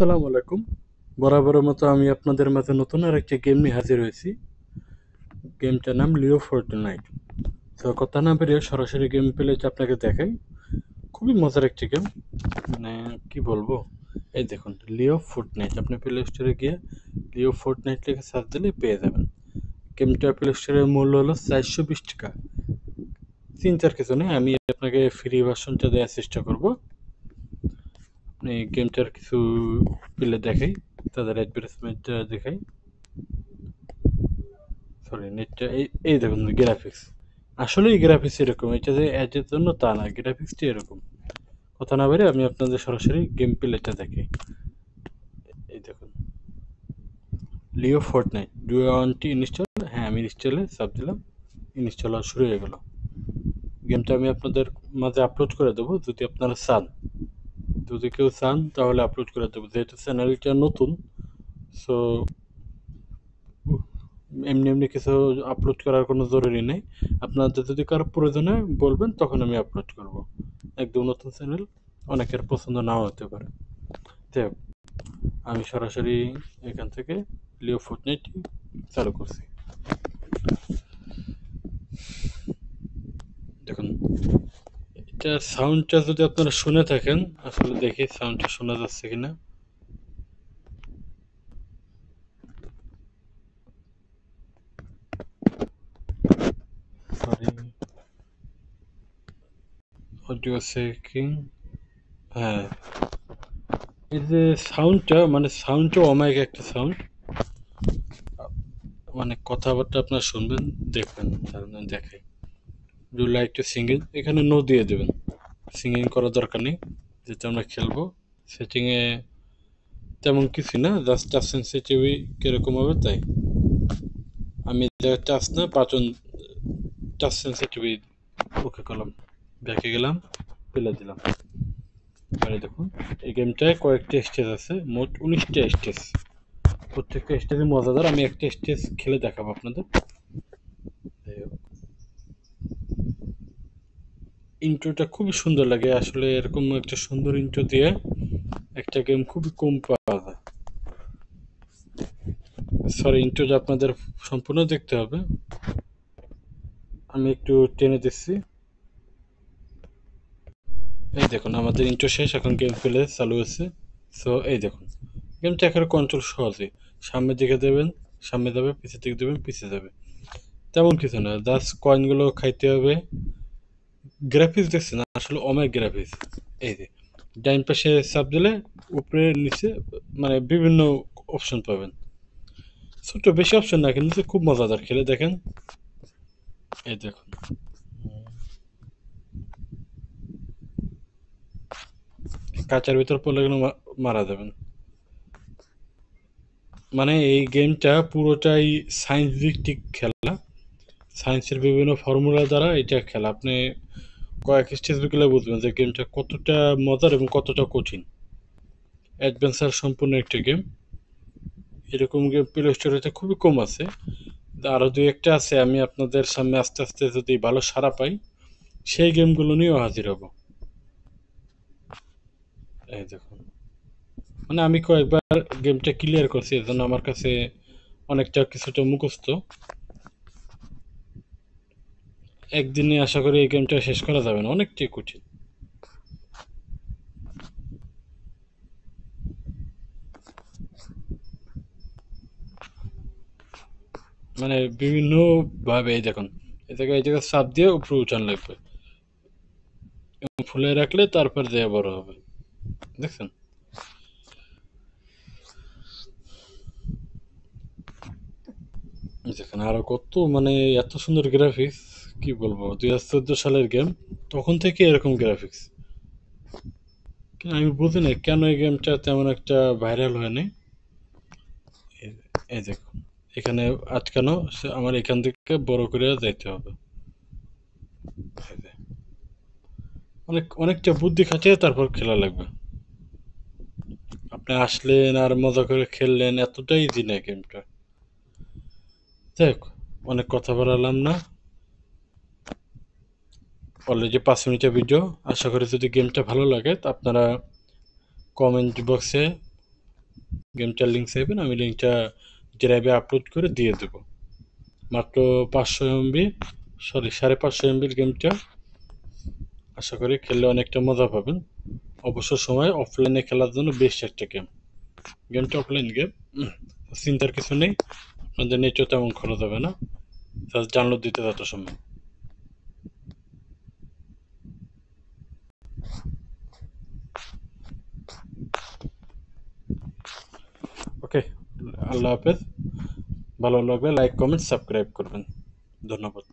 আসসালামু আলাইকুম। বরাবরের মতো আমি আপনাদের মাঝে নতুন আরেকটি গেম নিয়ে হাজির হয়েছি। গেমটার নাম লিও ফর্টনাইট। তো কথা না বেরিয়ে সরাসরি গেম প্লেতে আপনাকে দেখাই। খুবই মজার একটি গেম, মানে কি বলবো। এই দেখুন, লিও ফর্টনাইট। আপনি প্লে স্টোরে গিয়ে লিও ফর্টনাইট লিখে সার্চ দিলে পেয়ে যাবেন। গেমটা প্লে স্টোরের মূল্য হলো 420 টাকা। চিন্তার কিছু নেই, আমি আপনাকে ফ্রি ভার্সনটা দেওয়ার চেষ্টা করব। আপনি গেমটার কিছু প্লে দেখাই, তাদের অ্যাডভার্টাইজমেন্টটা দেখাই। সরি, নেটটা এই দেখুন গ্রাফিক্স। আসলেই গ্রাফিক্স এরকম, এটা যে অ্যাডের জন্য তা না, গ্রাফিক্সটা এরকম। কথা না বেরে আমি আপনাদের সরাসরি গেম প্লেটা দেখাই। এই দেখুন, লিও Fortnite do you want to install. হ্যাঁ, আমি ইনস্টলে চাপ দিলাম, ইনস্টল হওয়া শুরু হয়ে গেল। গেমটা আমি আপনাদের মাঝে আপলোড করে দেবো যদি আপনারা চান। যদি কেউ চান তাহলে আপলোড করে দেবো, যেহেতু চ্যানেলটা নতুন। সো এমনি এমনি কিছু আপলোড করার কোনো জরুরি নেই। আপনাদের যদি কারো প্রয়োজন হয় বলবেন, তখন আমি আপলোড করব। একদম নতুন চ্যানেল, অনেকের পছন্দ নাও হতে পারে। যাই হোক, আমি সরাসরি এখান থেকে লিও ফর্টনাইট চালু করছি। দেখুন, এটা সাউন্ডটা যদি আপনারা শুনে থাকেন, আসলে দেখি সাউন্ডটা শোনা যাচ্ছে কিনা। Sorry, audio checking. হ্যাঁ, এই যে সাউন্ডটা, মানে সাউন্ডটা অমায়িক একটা সাউন্ড। মানে কথাবার্তা আপনারা শুনবেন, দেখবেন। দেখাই, ডু লাইক টু সিঙ্গিং, এখানে নো দিয়ে দেবেন। সিঙ্গিং করার দরকার নেই, যেটা আমরা খেলবো। সেটিংয়ে তেমন কিছু না, জাস্ট টাচ সেন্সিটিভি কীরকম হবে তাই। আমি টাচ না বাটন, টাচ সেন্সিটিভি ওকে করলাম, ব্যাকে গেলাম, ফেলে দিলাম। এবারে দেখুন, এই গেমটায় কয়েকটা স্টেজ আছে, মোট 19টা স্টেজ। প্রত্যেকটা স্টেজে মজাদার, আমি একটা স্টেজ খেলে দেখাবো আপনাদের। ইন্ট্রোটা খুবই সুন্দর লাগে, আসলে এরকম একটা সুন্দর ইন্ট্রো দিয়ে একটা গেম খুবই কম পাওয়া যায়। সরি, ইন্ট্রোটা আপনাদের সম্পূর্ণ দেখতে হবে, আমি একটু টেনে দিচ্ছি। এই দেখুন, আমাদের ইন্ট্রো শেষ, এখন গেম প্লে চালু আছে। সো এই দেখুন, গেমটা এখানে কন্ট্রোল সহজে, সামনের দিকে দেবেন সামনে যাবে, পিছের দিকে দেবেন পিছিয়ে যাবে, তেমন কিছু না, জাস্ট কয়েনগুলো খাইতে হবে। গ্রাফিক্স দেখছেন, আসলে অনেক গ্রাফিক্স। এই যে ডাইন পাশে চাপ দিলে উপরে নিচে, মানে বিভিন্ন অপশন পাবেন। ছোট বেশি অপশন না, কিন্তু খুব মজাদার, খেলে দেখেন। এই দেখুন, কাঁচার ভিতর পড়লে কিন্তু মারা যাবেন। মানে এই গেমটা পুরোটাই সায়েন্স ভিত্তিক খেলা, সায়েন্সের বিভিন্ন ফর্মুলা দ্বারা এটা খেলা। আপনি কয়েক স্টেজ গেলে বুঝবেন যে গেমটা কতটা মজার এবং কতটা কঠিন। অ্যাডভেঞ্চার সম্পূর্ণ একটি গেম। এরকম গেম প্লে স্টোরেতে খুবই কম আছে, আরও দুই একটা আছে। আমি আপনাদের সামনে আস্তে আস্তে যদি ভালো সাড়া পাই, সেই গেমগুলো নিয়েও হাজির হব। এই দেখুন, মানে আমি কয়েকবার গেমটা ক্লিয়ার করছি, এজন্য আমার কাছে অনেকটা কিছুটা মুখস্থ। একদিনে আশা করি এই গেমটা শেষ করা যাবে না, অনেকটাই কঠিন। মানে বিভিন্ন ভাবে, এই দেখুন, এই জায়গায় চাপ দিয়ে উপরে উঠান লাগবে, এবং ফুলে রাখলে তারপর দেয়া বড় হবে। দেখছেন, দেখেন আরো কত, মানে এত সুন্দর গ্রাফিক্স, কি বলবো। 2014 সালের গেম, তখন থেকে এরকম গ্রাফিক্স। আমি বুঝি না কেন এই গেমটা তেমন একটা ভাইরাল হয়নি। এই দেখুন, এখানে আটকানো, আমার এখান থেকে বড় করে যাইতে হবে। এই যে, অনেকটা বুদ্ধি খাটিয়ে তারপর খেলা লাগবে। আপনি আসলেন আর মজা করে খেললেন, এতটাই ইজি না গেমটা। যাই হোক, অনেক কথা বলালাম না, অলরেডি 5 মিনিটের ভিডিও। আশা করি যদি গেমটা ভালো লাগে তা আপনারা কমেন্ট বক্সে গেমটার লিঙ্ক চাইবেন, আমি লিঙ্কটা ড্রাইভে আপলোড করে দিয়ে দেবো। মাত্র 500 MB, সরি 550 MBর গেমটা। আশা করি খেললে অনেকটা মজা পাবেন। অবসর সময় অফলাইনে খেলার জন্য বেস্ট একটা গেম। গেমটা অফলাইন গেম, চিন্তার কিছু নেই, আপনাদের নেটও তেমন খরচ হবে না, জাস্ট ডাউনলোড দিতে যত সময়। ওকে, আল্লাহ হাফেজ। ভালো লাগলে লাইক, কমেন্ট, সাবস্ক্রাইব করবেন। ধন্যবাদ।